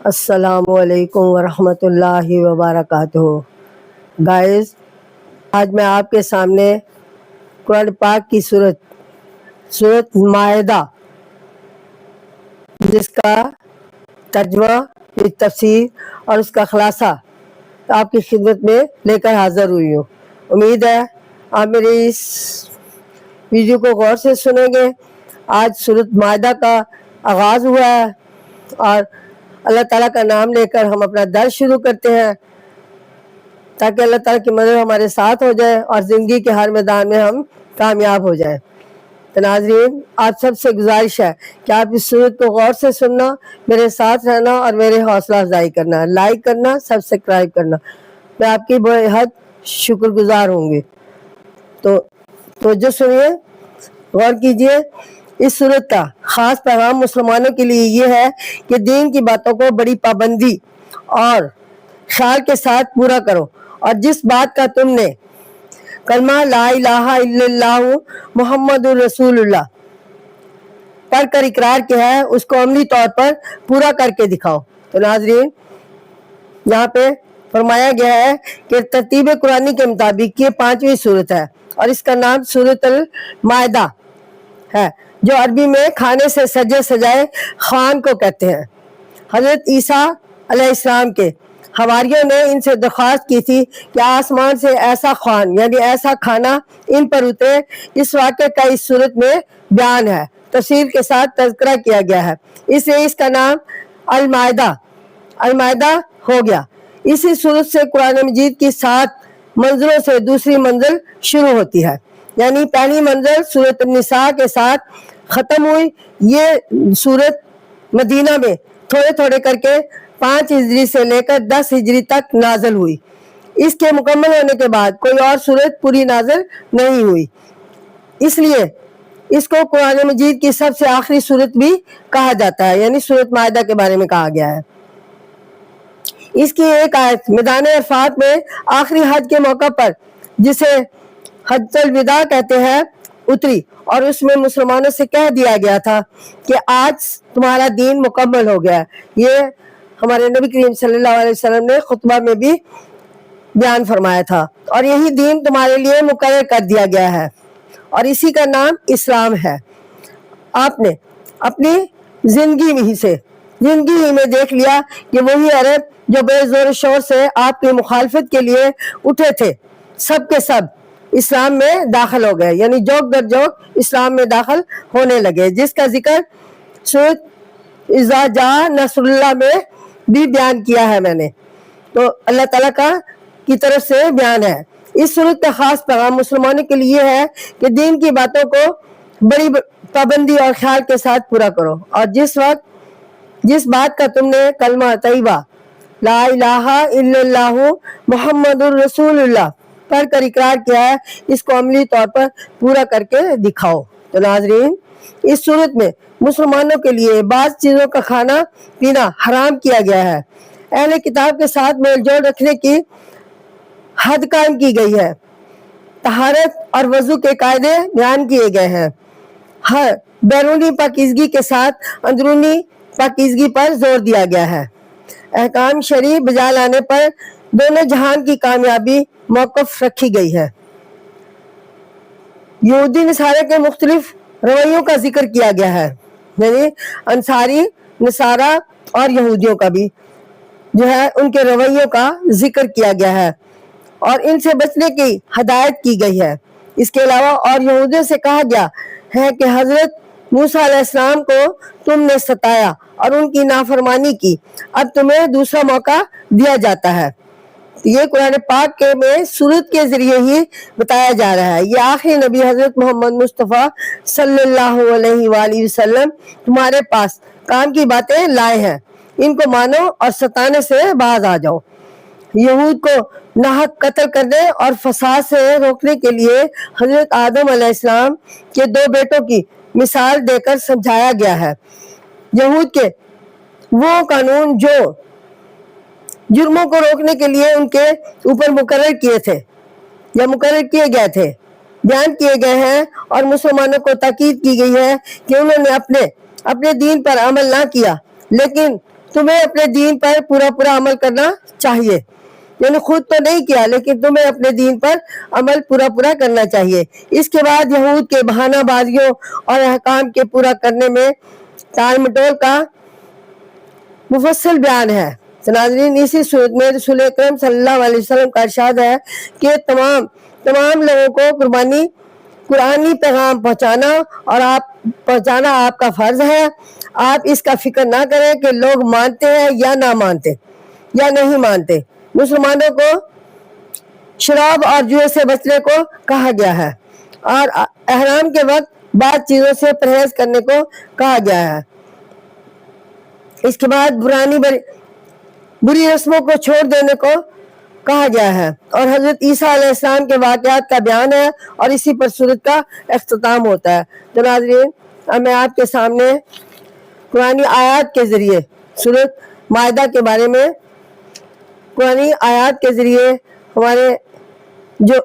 السلام علیکم ورحمۃ اللہ وبرکاتہ۔ گائز، آج میں آپ کے سامنے قرآن پاک کی سورت مائدہ جس کا ترجمہ، تفسیر اور اس کا خلاصہ آپ کی خدمت میں لے کر حاضر ہوئی ہوں۔ امید ہے آپ میری اس ویڈیو کو غور سے سنیں گے۔ آج سورت مائدہ کا آغاز ہوا ہے اور اللہ تعالیٰ کا نام لے کر ہم اپنا درس شروع کرتے ہیں تاکہ اللہ تعالیٰ کی مدد ہمارے ساتھ ہو جائے اور زندگی کے ہر میدان میں ہم کامیاب ہو جائیں۔ تو ناظرین، آپ سب سے گزارش ہے کہ آپ اس سورت کو غور سے سننا، میرے ساتھ رہنا اور میرے حوصلہ افزائی کرنا، لائک کرنا، سبسکرائب کرنا۔ میں آپ کی بے حد شکر گزار ہوں گی۔ تو جو سنیے، غور کیجئے۔ اس سورت کا خاص پیغام مسلمانوں کے لیے یہ ہے کہ دین کی باتوں کو بڑی پابندی اور خیال کے ساتھ پورا کرو، اور جس بات کا تم نے کلمہ لا الہ الا اللہ محمد رسول اللہ پڑھ کر اقرار کیا ہے اس کو عملی طور پر پورا کر کے دکھاؤ۔ تو ناظرین، یہاں پہ فرمایا گیا ہے کہ ترتیب قرآنی کے مطابق یہ 5ویں سورت ہے اور اس کا نام سورت المائدہ ہے، جو عربی میں کھانے سے سجے سجائے خوان کو کہتے ہیں۔ حضرت عیسیٰ علیہ السلام کے حواریوں نے ان سے درخواست کی تھی کہ آسمان سے ایسا خوان یعنی ایسا کھانا ان پر اترے۔ اس واقعے کا اس سورت میں بیان ہے، تفصیل کے ساتھ تذکرہ کیا گیا ہے، اس لیے اس کا نام المائدہ ہو گیا۔ اسی سورت سے قرآن مجید کی 7 منزلوں سے دوسری منزل شروع ہوتی ہے، یعنی پہلی منزل سورت النساء کے ساتھ ختم ہوئی۔ یہ سورت مدینہ میں تھوڑے تھوڑے کر کے 5 ہجری سے لے کر 10 ہجری تک نازل ہوئی۔ اس کے مکمل ہونے کے بعد کوئی اور سورت پوری نازل نہیں ہوئی، اس لیے اس کو قرآن مجید کی سب سے آخری سورت بھی کہا جاتا ہے، یعنی سورت مائدہ کے بارے میں کہا گیا ہے۔ اس کی ایک آیت میدان عرفات میں آخری حج کے موقع پر، جسے حجۃ الوداع کہتے ہیں، اتری، اور اس میں مسلمانوں سے کہہ دیا گیا تھا کہ آج تمہارا دین مکمل ہو گیا ہے۔ یہ ہمارے نبی کریم صلی اللہ علیہ وسلم نے خطبہ میں بھی بیان فرمایا تھا، اور یہی دین تمہارے لیے مقرر کر دیا گیا ہے اور اسی کا نام اسلام ہے۔ آپ نے اپنی زندگی ہی میں دیکھ لیا کہ وہی عرب جو بے زور شور سے آپ کی مخالفت کے لیے اٹھے تھے، سب کے سب اسلام میں داخل ہو گئے، یعنی جوک در جوک اسلام میں داخل ہونے لگے، جس کا ذکر سورۃ اذا جاء نصر اللہ میں بھی بیان کیا ہے میں نے۔ تو اللہ تعالیٰ کی طرف سے بیان ہے۔ اس سورت کا خاص پیغام مسلمانوں کے لیے ہے کہ دین کی باتوں کو بڑی پابندی اور خیال کے ساتھ پورا کرو، اور جس بات کا تم نے کلمہ طیبہ لا الہ الا اللہ محمد رسول اللہ پڑھ کر اقرار کیا ہے اس کو عملی طور پر پورا کر کے دکھاؤ۔ تو ناظرین، اس صورت میں مسلمانوں کے لیے بعض چیزوں کا کھانا پینا حرام کیا گیا ہے۔ اہل کتاب کے ساتھ میل جول رکھنے کی حد قائم کی گئی ہے، طہارت اور وضو کے قاعدے بیان کیے گئے ہیں، ہر بیرونی پاکیزگی کے ساتھ اندرونی پاکیزگی پر زور دیا گیا ہے، احکام شرعی بجا لانے پر دونوں جہان کی کامیابی موقف رکھی گئی ہے۔ یہودی نصارہ کے مختلف رویوں کا ذکر کیا گیا ہے، یعنی انصاری، نصارہ اور یہودیوں کا بھی جو ہے ان کے رویوں کا ذکر کیا گیا ہے اور ان سے بچنے کی ہدایت کی گئی ہے۔ اس کے علاوہ اور یہودیوں سے کہا گیا ہے کہ حضرت موسیٰ علیہ السلام کو تم نے ستایا اور ان کی نافرمانی کی، اب تمہیں دوسرا موقع دیا جاتا ہے۔ یہ قرآن پاک میں سورت کے ذریعے ہی بتایا جا رہا ہے۔ یہ آخری نبی حضرت محمد مصطفیٰ صلی اللہ علیہ وآلہ وسلم تمہارے پاس کام کی باتیں لائے ہیں، ان کو مانو اور ستانے سے باز آ جاؤ۔ یہود کو ناحق قتل کرنے اور فساد سے روکنے کے لیے حضرت آدم علیہ السلام کے 2 بیٹوں کی مثال دے کر سمجھایا گیا ہے۔ یہود کے وہ قانون جو جرموں کو روکنے کے لیے ان کے اوپر مقرر کیے گئے تھے بیان کیے گئے ہیں، اور مسلمانوں کو تاکید کی گئی ہے کہ انہوں نے اپنے دین پر عمل نہ کیا، لیکن تمہیں اپنے دین پر پورا پورا عمل کرنا چاہیے، یعنی خود تو نہیں کیا لیکن تمہیں اپنے دین پر عمل پورا پورا کرنا چاہیے۔ اس کے بعد یہود کے بہانہ بازیوں اور احکام کے پورا کرنے میں ٹال مٹول کا مفصل بیان ہے۔ تو ناظرین، اسی صورت میں رسول اکرم صلی اللہ علیہ وسلم کا ارشاد ہے کہ تمام لوگوں کو قرآنی پیغام پہنچانا اور آپ کا فرض ہے۔ آپ اس کا فکر نہ کریں کہ لوگ مانتے ہیں یا نہ مانتے یا نہیں مانتے۔ مسلمانوں کو شراب اور جوئے سے بچنے کو کہا گیا ہے اور احرام کے وقت بعض چیزوں سے پرہیز کرنے کو کہا گیا ہے۔ اس کے بعد بری رسموں کو چھوڑ دینے کو کہا گیا ہے اور حضرت عیسیٰ علیہ السلام کے واقعات کا بیان ہے اور اسی پر سورت کا اختتام ہوتا ہے۔ تو ناظرین، اب میں آپ کے سامنے قرآنی آیات کے ذریعے سورت مائدہ کے بارے میں قرآنی آیات کے ذریعے ہمارے جو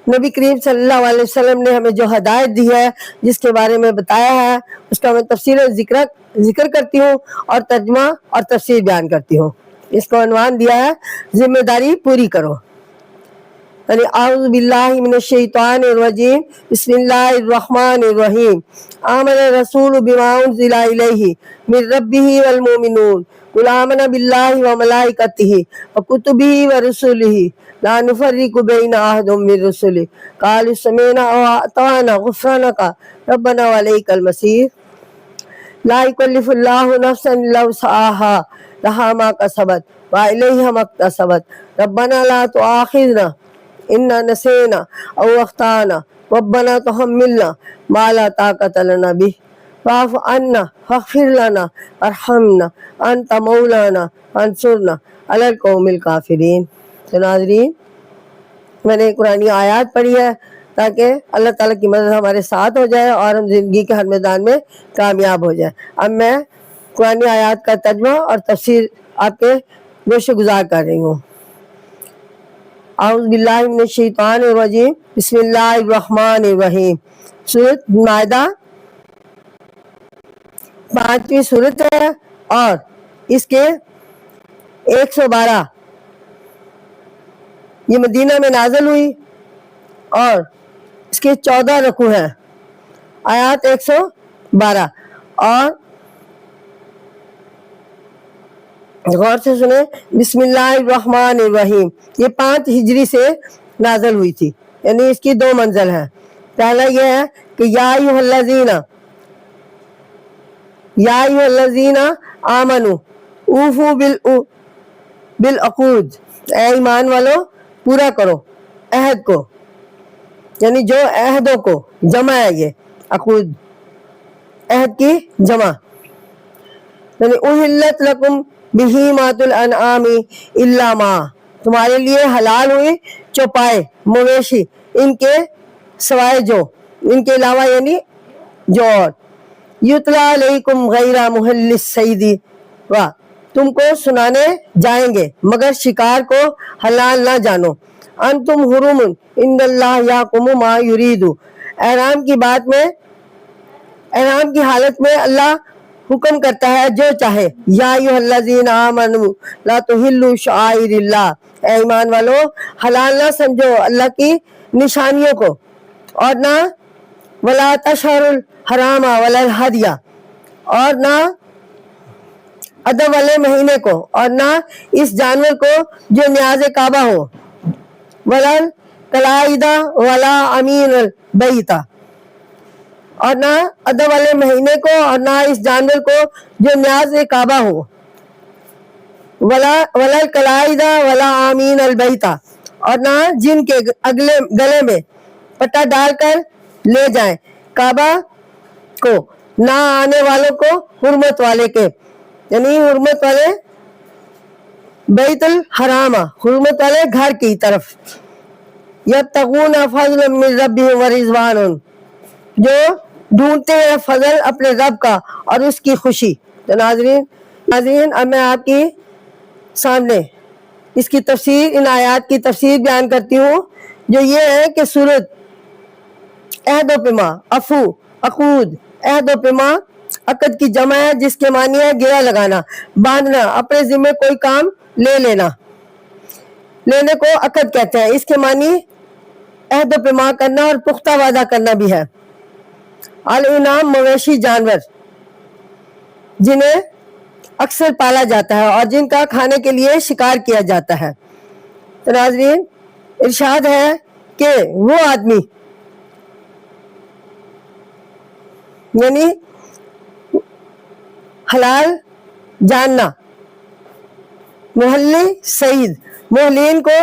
نبی کریم صلی اللہ علیہ وسلم نے ہمیں جو ہدایت دی ہے، جس کے بارے میں بتایا ہے، اس کا میں تفصیل ذکر کرتی ہوں اور ترجمہ اور تفسیر بیان کرتی ہوں۔ اس کو عنوان دیا ہے ذمہ داری پوری کرو، یعنی اعوذ باللہ من الشیطان الرجیم، بسم اللہ الرحمن الرحیم۔ آمن الرسول بما انزل الیہ من ربہ والمؤمنون قل آمنا باللہ وملائکتہ وکتبہ ورسلہ لا نفرق بین احد من رسلہ قالوا سمعنا واطعنا غفرانک ربنا والیک المصیر۔ لا یکلف اللہ نفسا الا وسعها لها ما کسبت والیہا ما اکتسبت ربنا لا تؤاخذنا ان نسینا او اخطانا ربنا تحملنا ما لا طاقت لنا به واعف عنا واغفر لنا وارحمنا انت مولانا فانصرنا علی القوم الکافرین۔ تو ناظرین، میں نے قرآنی آیات پڑھی ہے تاکہ اللہ تعالیٰ کی مدد ہمارے ساتھ ہو جائے اور ہم زندگی کے ہر میدان میں کامیاب ہو جائے۔ اب میں قرآنی آیات کا ترجمہ اور تفسیر آپ کے گوشے گزار کر رہی ہوں۔ اعوذ باللہ من الشیطان الرجیم، بسم اللہ الرحمن الرحیم۔ سورۃ مائدہ 5ویں سورت ہے اور اس کے 112 یہ مدینہ میں نازل ہوئی اور اس کے 14 رکوع ہیں، آیات 112 اور غور سے سنیں، بسم اللہ الرحمن الرحیم۔ یہ 5 ہجری سے نازل ہوئی تھی، یعنی اس کی 2 منزل ہیں۔ پہلا یہ ہے کہ یا ایھا الذین آمنوا اوفوا بالعقود، اے ایمان والو پورا کرو عہد کو، یعنی جو عہدوں کو، جمع ہے یہ عقود، عہد کی جمع، یعنی احلت لکم بہیمات الانعام الا ما، تمہارے لیے حلال ہوئی چوپائے مویشی ان کے سوائے جو، ان کے علاوہ یعنی جو اور، یتلا علیکم غیر محل الصید و، تم کو سنانے جائیں گے مگر شکار کو حلال نہ جانو، انتم حرم عند اللہ یحکم ما یرید، احرام کی حالت میں اللہ حکم کرتا ہے جو چاہے۔ یا ایھا الذین آمنوا لا تحلوا شعائر اللہ، اے ایمان والو حلال نہ سمجھو اللہ کی نشانیوں کو، اور نہ ولا تشہروا الحرام ولا الہدی، اور نہ ادب والے مہینے کو، اور نہ اس جانور کو جو نیاز کعبہ ہو، ولا القلائد ولا امین البیت، اور نہ ادب والے مہینے کو اور نہ اس جانور کو جو نیاز کعبہ ہو، ولا القلائد ولا امین البیت، اور نہ جن کے گلے میں پٹا ڈال کر لے جائیں کعبہ کو، نہ آنے والوں کو حرمت والے کے، یعنی حرمت والے بیت الحرام، حرمت والے گھر کی طرف، یبتغون فضلا من ربہم ورضوانا، جو ڈھونڈتے ہیں فضل اپنے رب کا اور اس کی خوشی۔ تو ناظرین، اب میں آپ کی سامنے اس کی تفسیر، ان آیات کی تفسیر بیان کرتی ہوں، جو یہ ہے کہ سورت عہد و پیما، عفو، عقود، عہد و پیما عقد کی جمع ہے جس کے معنی ہے گرہ لگانا، باندھنا، اپنے ذمہ کوئی کام لے لینا، لینے کو عقد کہتے ہیں۔ اس کے معنی عہد و پیمان کرنا اور پختہ وعدہ کرنا بھی ہے۔ الانعام مویشی جانور جنہیں اکثر پالا جاتا ہے اور جن کا کھانے کے لیے شکار کیا جاتا ہے۔ تو ناظرین ارشاد ہے کہ وہ آدمی یعنی حلال جاننا، محلی سعید، محلین کو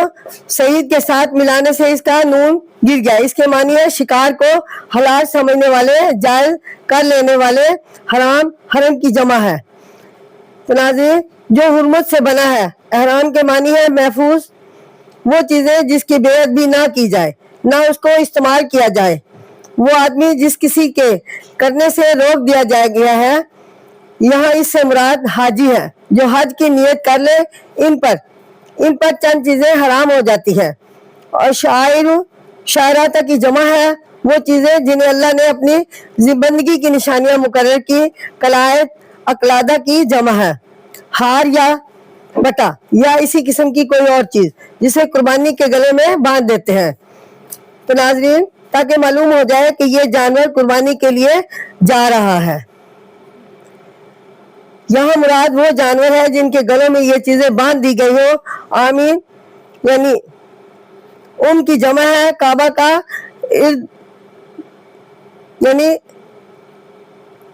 سعید کے ساتھ ملانے سے اس کا نون گر گیا۔ اس کے معنی ہے شکار کو حلال سمجھنے والے، جائز کر لینے والے، حرام حرم کی جمع ہے۔ تو ناظرین جو حرمت سے بنا ہے، احرام کے معنی ہے محفوظ، وہ چیزیں جس کی بے ادبی نہ کی جائے، نہ اس کو استعمال کیا جائے۔ وہ آدمی جس کسی کے کرنے سے روک دیا گیا ہے، یہاں اس سے مراد حاجی ہے جو حج کی نیت کر لے، ان پر چند چیزیں حرام ہو جاتی ہیں۔ اور شاعرات کی جمع ہے وہ چیزیں جنہیں اللہ نے اپنی بندگی کی نشانیاں مقرر کی، قلائد اقلادہ کی جمع ہے، ہار یا بٹا یا اسی قسم کی کوئی اور چیز جسے قربانی کے گلے میں باندھ دیتے ہیں۔ تو ناظرین تاکہ معلوم ہو جائے کہ یہ جانور قربانی کے لیے جا رہا ہے، یہاں مراد وہ جانور ہے جن کے گلوں میں یہ چیزیں باندھ دی گئی ہوں۔ آمین یعنی کی جمع ہے، کعبہ کا یعنی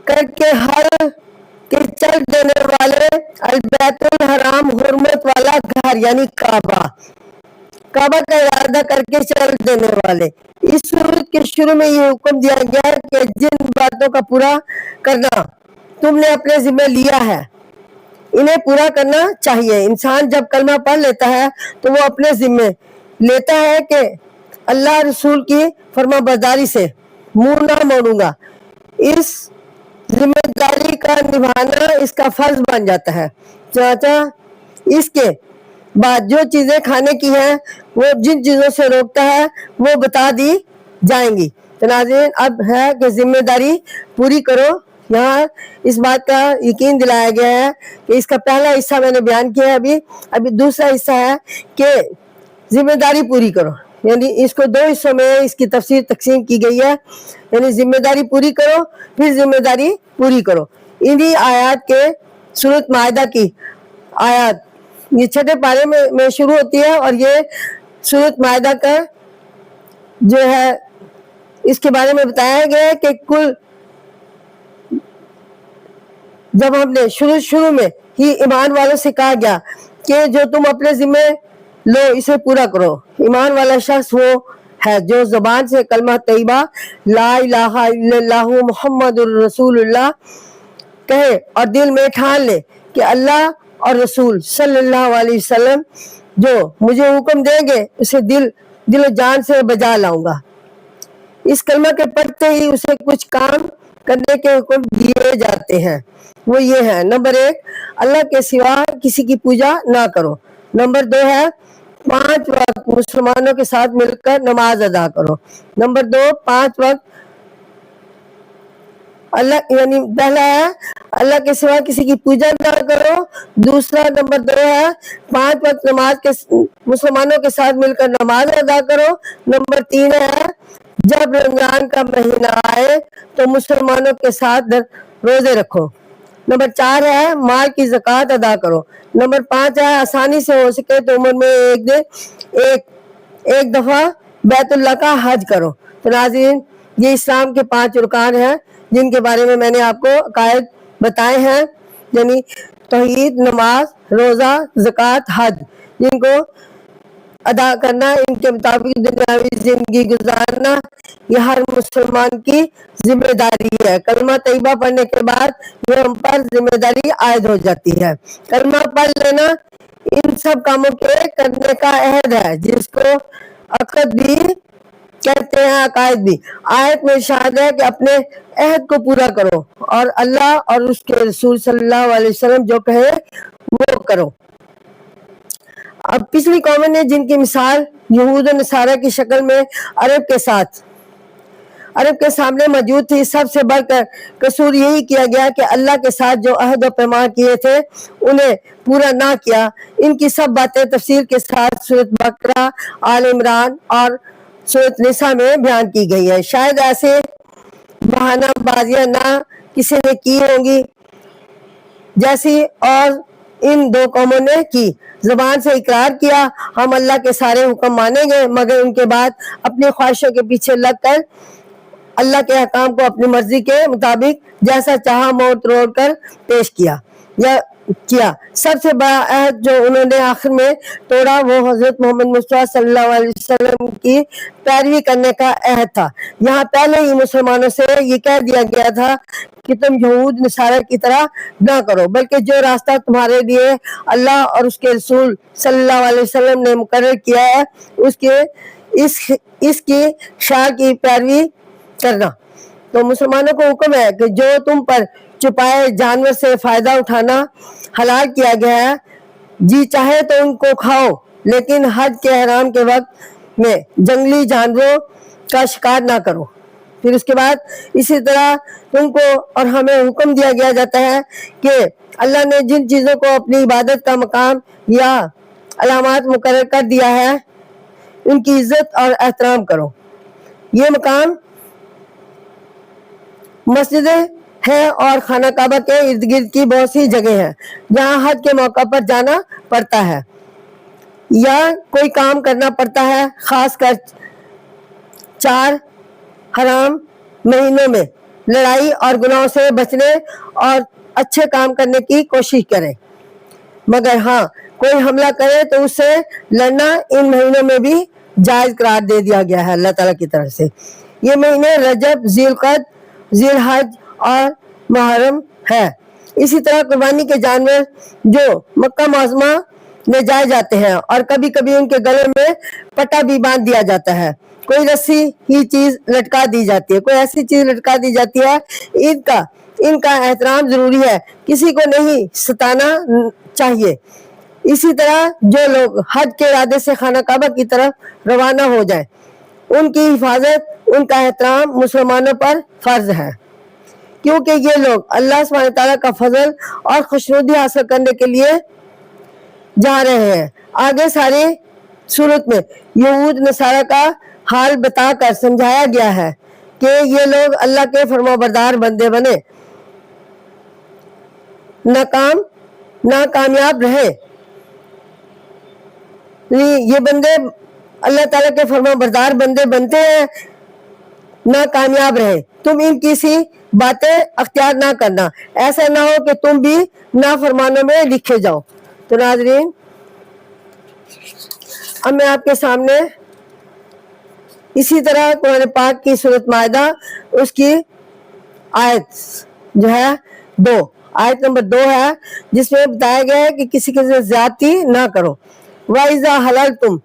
کر کے ہر کے چل دینے والے، البیت الحرام حرمت والا گھر یعنی کعبہ کا ارادہ کر کے چل دینے والے۔ اس صورت کے شروع میں یہ حکم دیا گیا کہ جن باتوں کا پورا کرنا تم نے اپنے ذمہ لیا ہے انہیں پورا کرنا چاہیے۔ انسان جب کلمہ پڑھ لیتا ہے تو وہ اپنے ذمہ لیتا ہے کہ اللہ رسول کی فرما برداری سے منہ نہ موڑوں گا۔ اس ذمہ داری کا نبھانا اس کا فرض بن جاتا ہے۔ چنانچہ اس کے بعد جو چیزیں کھانے کی ہیں وہ جن چیزوں سے روکتا ہے وہ بتا دی جائیں گی۔ تو ناظرین اب ہے کہ ذمہ داری پوری کرو۔ یہاں اس بات کا یقین دلایا گیا ہے کہ اس کا پہلا حصہ میں نے بیان کیا ہے، ابھی دوسرا حصہ ہے کہ ذمہ داری پوری کرو، یعنی اس کو دو حصوں میں اس کی تفسیر تقسیم کی گئی ہے، یعنی ذمہ داری پوری کرو پھر ذمہ داری پوری کرو۔ انہی آیات کے سورۃ مائدہ کی آیات یہ 6 پارے میں شروع ہوتی ہے اور یہ سورۃ مائدہ کا جو ہے اس کے بارے میں بتایا گیا ہے کہ کل جب ہم نے شروع میں ہی ایمان والوں سے کہا گیا کہ جو تم اپنے ذمہ لو اسے پورا کرو۔ ایمان والا شخص وہ ہے جو زبان سے کلمہ طیبہ لا الہ الا اللہ محمد الرسول اللہ کہے اور دل میں ٹھان لے کہ اللہ اور رسول صلی اللہ علیہ وسلم جو مجھے حکم دیں گے اسے دل و جان سے بجا لاؤں گا۔ اس کلمہ کے پڑھتے ہی اسے کچھ کام کرنے کے حکم دیے جاتے ہیں، وہ یہ ہے: نمبر 1 اللہ کے سوا کسی کی پوجا نہ کرو۔ نمبر 2 ہے 5 وقت مسلمانوں کے ساتھ مل کر نماز ادا کرو۔ نمبر 2 5 وقت اللہ یعنی پہلا ہے اللہ کے سوا کسی کی پوجا نہ کرو، دوسرا نمبر 2 ہے 5 وقت نماز کے مسلمانوں کے ساتھ مل کر نماز ادا کرو۔ نمبر 3 ہے جب رمضان کا مہینہ آئے تو مسلمانوں کے ساتھ روزے رکھو۔ نمبر 4 ہے مال کی زکوٰۃ ادا کرو۔ نمبر 5 ہے آسانی سے ہو سکے تو عمر میں ایک دفعہ بیت اللہ کا حج کرو۔ تو ناظرین یہ اسلام کے 5 رکان ہیں جن کے بارے میں میں نے آپ کو عقائد بتائے ہیں، یعنی توحید، نماز، روزہ، زکوٰۃ، حج، جن کو ادا کرنا، ان کے مطابق دنیاوی زندگی گزارنا یہ ہر مسلمان کی ذمہ داری ہے۔ کلمہ طیبہ پڑھنے کے بعد یہ ہم پر ذمہ داری عائد ہو جاتی ہے۔ کلمہ پڑھ لینا ان سب کاموں کے کرنے کا عہد ہے جس کو عقد بھی کہتے ہیں، عقائد بھی۔ آیت میں ارشاد ہے کہ اپنے عہد کو پورا کرو اور اللہ اور اس کے رسول صلی اللہ علیہ وسلم جو کہے وہ کرو۔ اب پچھلی قومیں نے جن کی مثال یہود و نصارہ کی شکل میں عرب کے سامنے موجود تھی. سب سے بڑھ کر قصور یہی کیا گیا کہ اللہ کے ساتھ جو عہد و پیمان کیے تھے انہیں پورا نہ کیا. ان کی سب باتیں تفصیل کے ساتھ سورۃ بقرہ، آل عمران اور سورۃ نساء میں بیان کی گئی ہے. شاید ایسے بہانہ بازیاں نہ کسی نے کی ہوں گی جیسی اور ان دو قوموں نے کی. زبان سے اقرار کیا ہم اللہ کے سارے حکم مانیں گے، مگر ان کے بعد اپنی خواہشوں کے پیچھے لگ کر اللہ کے احکام کو اپنی مرضی کے مطابق جیسا چاہا موڑ توڑ کر پیش کیا. سب سے بڑا عہد جو انہوں نے آخر میں توڑا وہ حضرت محمد مصطفیٰ صلی اللہ علیہ وسلم کی پیروی کرنے کا عہد تھا. یہاں پہلے ہی مسلمانوں سے یہ کہہ دیا گیا تھا کہ تم یہود نصارہ کی طرح نہ کرو، بلکہ جو راستہ تمہارے لیے اللہ اور اس کے رسول صلی اللہ علیہ وسلم نے مقرر کیا ہے اس کی شاع کی پیروی کرنا. تو مسلمانوں کو حکم ہے کہ جو تم پر چھپائے جانور سے فائدہ اٹھانا حلال کیا گیا ہے، جی چاہے تو ان کو کھاؤ، لیکن حج کے احرام کے وقت میں جنگلی جانوروں کا شکار نہ کرو. پھر اس کے بعد اسی طرح تم کو اور ہمیں حکم دیا گیا جاتا ہے کہ اللہ نے جن چیزوں کو اپنی عبادت کا مقام یا علامات مقرر کر دیا ہے ان کی عزت اور احترام کرو. یہ مقام مسجدیں ہیں اور خانہ کعبہ کے ارد گرد کی بہت سی جگہ ہیں جہاں حج کے موقع پر جانا پڑتا ہے یا کوئی کام کرنا پڑتا ہے. خاص کر 4 حرام مہینوں میں لڑائی اور گناہوں سے بچنے اور اچھے کام کرنے کی کوشش کریں، مگر ہاں کوئی حملہ کرے تو اس سے لڑنا ان مہینوں میں بھی جائز قرار دے دیا گیا ہے اللہ تعالیٰ کی طرف سے. یہ مہینے رجب، ذی القعدہ، ذی الحج اور محرم ہے. اسی طرح قربانی کے جانور جو مکہ معظمہ میں جائے جاتے ہیں اور کبھی کبھی ان کے گلے میں پٹا بھی باندھ دیا جاتا ہے، کوئی رسی ہی چیز لٹکا دی جاتی ہے، کوئی ایسی چیز لٹکا دی جاتی ہے. ان کا احترام ضروری ہے، کسی کو نہیں ستانا چاہیے. اسی طرح جو لوگ حج کے ارادے سے خانہ کعبہ کی طرف روانہ ہو جائیں ان کی حفاظت، ان کا احترام مسلمانوں پر فرض ہے، کیونکہ یہ لوگ اللہ سبحانہ تعالیٰ کا فضل اور خوشنودی حاصل کرنے کے لیے جا رہے ہیں. آگے ساری صورت میں یہود نصارہ کا حال بتا کر سمجھایا گیا ہے کہ یہ لوگ اللہ کے فرمانبردار بندے بنے، ناکامیاب رہے. یہ بندے اللہ تعالیٰ کے فرمانبردار بندے بنتے ہیں، ناکامیاب رہے. تم ان کی سی باتیں اختیار نہ کرنا، ایسا نہ ہو کہ تم بھی نافرمانوں میں لکھے جاؤ. تو ناظرین، اب میں آپ کے سامنے اسی طرح قرآن پاک کی سورۃ مائدہ اس کی آیت جو ہے آیت نمبر 2 ہے، جس میں بتایا گیا ہے کہ کسی کے ساتھ زیادتی نہ کرو. وَإِذَا حَلَلْتُمْ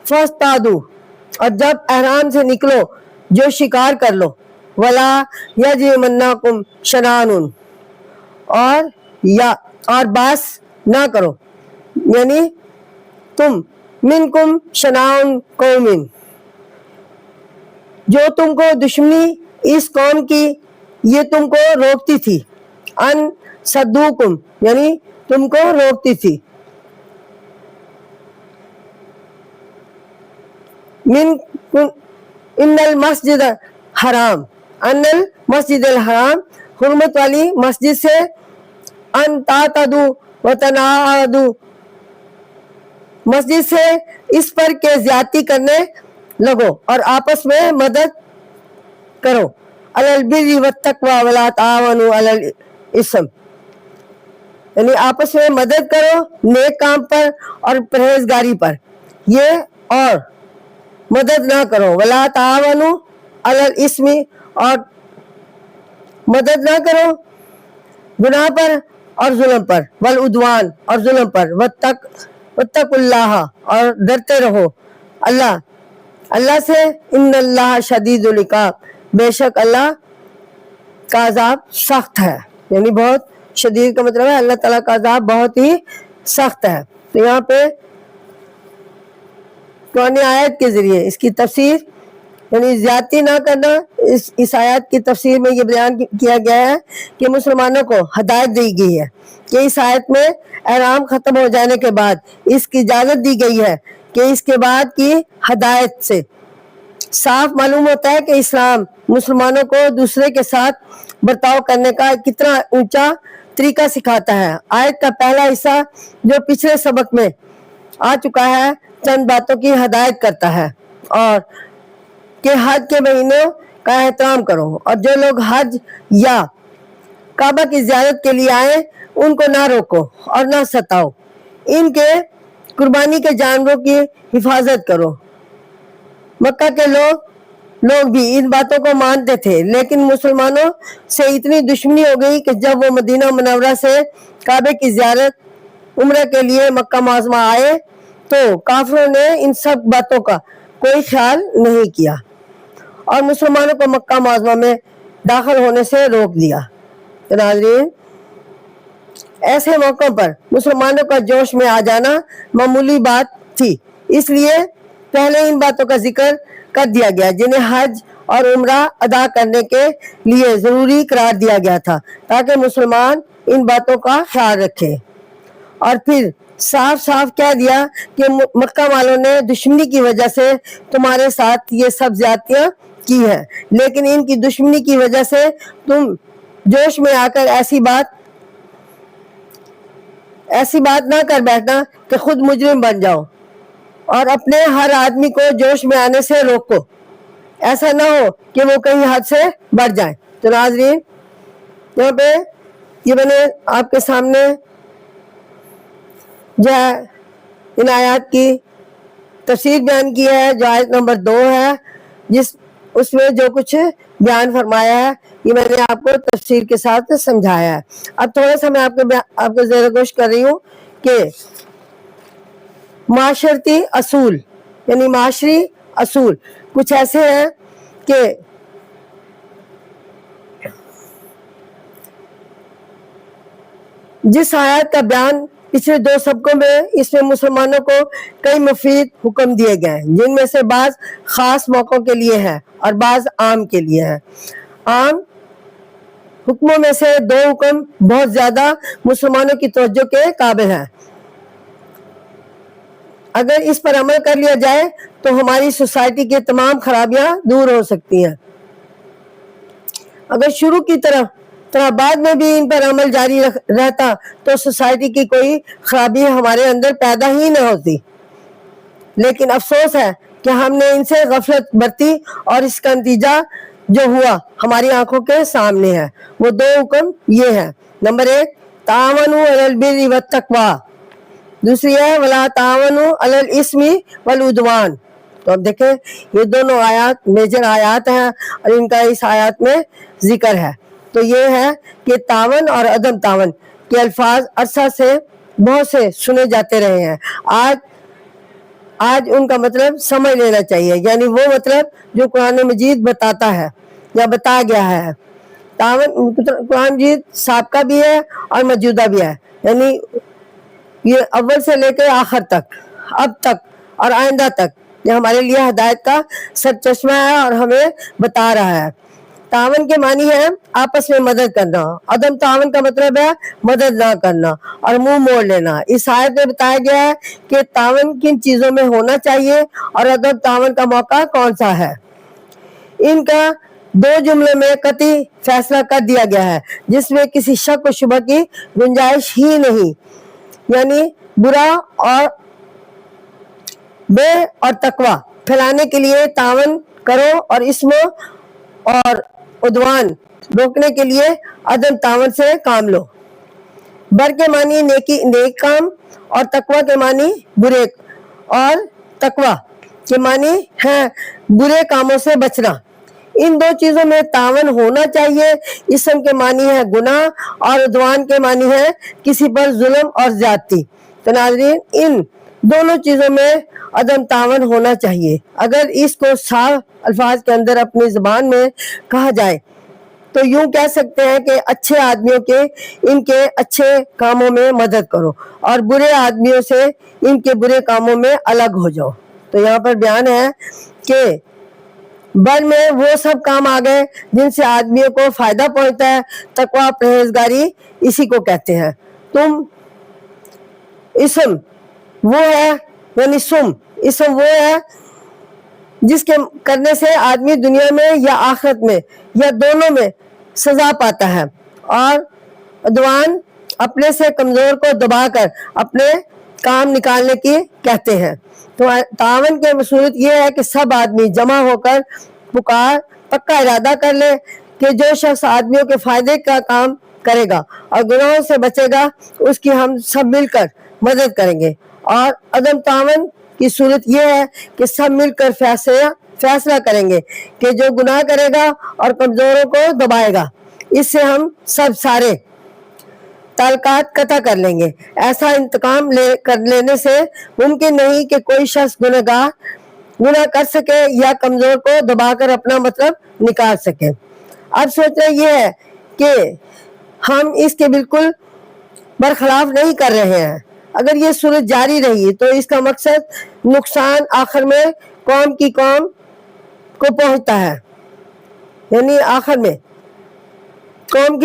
فَاصْطَادُوا، اور جب احرام سے نکلو جو شکار کر لو. وَلَا يَجْرِمَنَّكُمْ شَنَآنٌ، اور باس نہ کرو، یعنی تم منکم شناؤن قومن، جو تم کو دشمنی اس قوم کی یہ تم کو روکتی تھی، ان صدوکم، یعنی تم کو روکتی تھی. ان المسجد الحرام، حرمت والی مسجد سے، ان تعتدوا وتناعدوا، مسجد سے اس پر کہ زیادتی کرنے لگو اور آپس میں مدد کرو. علی البر والتقوی ولا تعاونوا علی الاثم، یعنی آپس میں مدد کرو نیک کام پر اور پرہیزگاری پر، یہ اور مدد نہ کرو. ولا تعاونوا علی الاثم، اور مدد نہ کرو گناہ پر اور ظلم پر، والعدوان، اور ظلم پر، واتقوا اللہ، اور ڈرتے رہو اللہ سے. ان اللہ شدید العقاب، بے شک اللہ کا عذاب سخت ہے، یعنی بہت شدید کا مطلب ہے اللہ تعالیٰ کا عذاب بہت ہی سخت ہے. تو یہاں پہ قرآن آیت کے ذریعے اس کی تفسیر یعنی زیادتی نہ کرنا. اس آیات کی تفسیر میں یہ بیان کیا گیا ہے کہ مسلمانوں کو ہدایت دی گئی ہے کہ اس آیت میں احرام ختم ہو جانے کے بعد اس کی اجازت دی گئی ہے کہ اس کے بعد کی ہدایت سے صاف معلوم ہوتا ہے کہ اسلام مسلمانوں کو دوسرے کے ساتھ برتاؤ کرنے کا کتنا اونچا طریقہ سکھاتا ہے. آیت کا پہلا حصہ جو پچھلے سبق میں آ چکا ہے چند باتوں کی ہدایت کرتا ہے اور کہ حج کے مہینوں کا احترام کرو اور جو لوگ حج یا کعبہ کی زیارت کے لیے آئے ان کو نہ روکو اور نہ ستاؤ. ان کے قربانی کے جانوروں کی حفاظت کرو. مکہ کے لوگ بھی ان باتوں کو مانتے تھے لیکن مسلمانوں سے اتنی دشمنی ہو گئی کہ جب وہ مدینہ منورہ سے کعبے کی زیارت عمرہ کے لیے مکہ معظمہ آئے تو کافروں نے ان سب باتوں کا کوئی خیال نہیں کیا اور مسلمانوں کو مکہ معظمہ میں داخل ہونے سے روک دیا. ناظرین، ایسے موقعوں پر مسلمانوں کا جوش میں آ جانا معمولی بات تھی، اس لیے پہلے ان باتوں کا ذکر کر دیا گیا جنہیں حج اور عمرہ ادا کرنے کے لیے ضروری قرار دیا گیا تھا تاکہ مسلمان ان باتوں کا خیال رکھے. اور پھر صاف صاف کہہ دیا کہ مکہ والوں نے دشمنی کی وجہ سے تمہارے ساتھ یہ سب زیادتیاں کی ہیں، لیکن ان کی دشمنی کی وجہ سے تم جوش میں آ کر ایسی بات نہ کر بیٹھنا کہ خود مجرم بن جاؤ اور اپنے ہر آدمی کو جوش میں آنے سے روکو، ایسا نہ ہو کہ وہ کہیں حد سے بڑھ جائیں. تو ناظرین، یہاں پہ یہ میں نے آپ کے سامنے جو ہے ان آیات کی تفسیر بیان کی ہے جو آیت نمبر 2 ہے، اس میں جو کچھ بیان فرمایا ہے یہ میں نے آپ کو تفسیر کے ساتھ سمجھایا ہے. اب تھوڑا سا میں آپ کو زیر گوش کر رہی ہوں کہ معاشرتی اصول یعنی معاشری اصول کچھ ایسے ہیں کہ جس آیات کا بیان پچھلے 2 سبقوں میں اس میں مسلمانوں کو کئی مفید حکم دیے گئے ہیں جن میں سے بعض خاص موقعوں کے لیے ہیں اور بعض عام کے لیے ہیں. عام حکموں میں سے 2 حکم بہت زیادہ مسلمانوں کی توجہ کے قابل ہیں. اگر اس پر عمل کر لیا جائے تو ہماری سوسائٹی کی تمام خرابیاں دور ہو سکتی ہیں. اگر شروع کی طرح بعد میں بھی ان پر عمل جاری رہتا تو سوسائٹی کی کوئی خرابی ہمارے اندر پیدا ہی نہ ہوتی. لیکن افسوس ہے کہ ہم نے ان سے غفلت برتی اور اس کا نتیجہ جو ہوا ہماری آنکھوں کے سامنے ہے. وہ 2 حکم یہ ہیں. نمبر 1 تعاونوا علی البر والتقوی، دوسری ہے ولا تعاونوا علی الاثم والعدوان. تو اب دیکھیں یہ دونوں آیات میجر آیات ہیں اور ان کا اس آیات میں ذکر ہے. تو یہ ہے کہ تعاون اور عدم تعاون کے الفاظ عرصہ سے بہت سے سنے جاتے رہے ہیں. آج ان کا مطلب سمجھ لینا چاہیے، یعنی وہ مطلب جو قرآن مجید بتاتا ہے یا بتایا گیا ہے. تعاون قرآن مجید سابقہ بھی ہے اور موجودہ بھی ہے، یعنی یہ اول سے لے کے آخر تک، اب تک اور آئندہ تک یہ ہمارے لیے ہدایت کا سرچشمہ ہے اور ہمیں بتا رہا ہے. تعاون کے معنی ہے آپس میں مدد کرنا. عدم تعاون کا مطلب ہے مدد نہ کرنا اور منہ موڑ لینا. اس آیت میں بتایا گیا ہے کہ تعاون کن چیزوں میں ہونا چاہیے اور عدم تعاون کا موقع کون سا ہے. ان کا 2 جملے میں قطعی فیصلہ کر دیا گیا ہے جس میں کسی شک و شبہ کی گنجائش ہی نہیں، یعنی برا اور بے اور تقوی پھیلانے کے لیے تعاون کرو اور اسم اور عدوان روکنے کے لیے عدم تعاون سے کام لو. بر کے معنی نیک کام اور تقوی کے معنی برے، اور تقوی کے معنی ہے برے کاموں سے بچنا. ان 2 چیزوں میں تعاون ہونا چاہیے. اسم کے معنی ہے گناہ اور عدوان کے معنی ہے کسی پر ظلم اور زیادتی. تو ناظرین، ان دونوں چیزوں میں عدم تعاون ہونا چاہیے. اگر اس کو صاف الفاظ کے اندر اپنی زبان میں کہا جائے تو یوں کہہ سکتے ہیں کہ اچھے آدمیوں کے ان کے اچھے کاموں میں مدد کرو اور برے آدمیوں سے ان کے برے کاموں میں الگ ہو جاؤ. تو یہاں پر بیان ہے کہ بل میں وہ سب کام آ گئے جن سے آدمیوں کو فائدہ پہنچتا ہے. تقویٰ پرہیزگاری اسی کو کہتے ہیں. تم اسم وہ ہے یعنی اسم وہ ہے جس کے کرنے سے آدمی دنیا میں یا آخرت میں یا دونوں میں سزا پاتا ہے. اور عدوان اپنے سے کمزور کو دبا کر اپنے کام نکالنے کی کہتے ہیں. تو تعاون کے مصورت یہ ہے کہ سب آدمی جمع ہو کر پکا ارادہ کر لے کہ جو شخص آدمیوں کے فائدے کا کام کرے گا اور گناہوں سے بچے گا اس کی ہم سب مل کر مدد کریں گے. اور عدم تعاون کی صورت یہ ہے کہ سب مل کر فیصلہ کریں گے کہ جو گناہ کرے گا اور کمزوروں کو دبائے گا اس سے ہم سب سارے تعلقات قطع کر لیں گے. ایسا انتقام کر لینے سے ممکن نہیں کہ کوئی شخص گناہ کر سکے یا کمزور کو دبا کر اپنا مطلب نکال سکے. اب سوچنا یہ ہے کہ ہم اس کے بالکل برخلاف نہیں کر رہے ہیں. اگر یہ صورت جاری رہی تو اس کا مقصد نقصان آخر میں قوم کو پہنچتا ہے. یعنی آخر میں قوم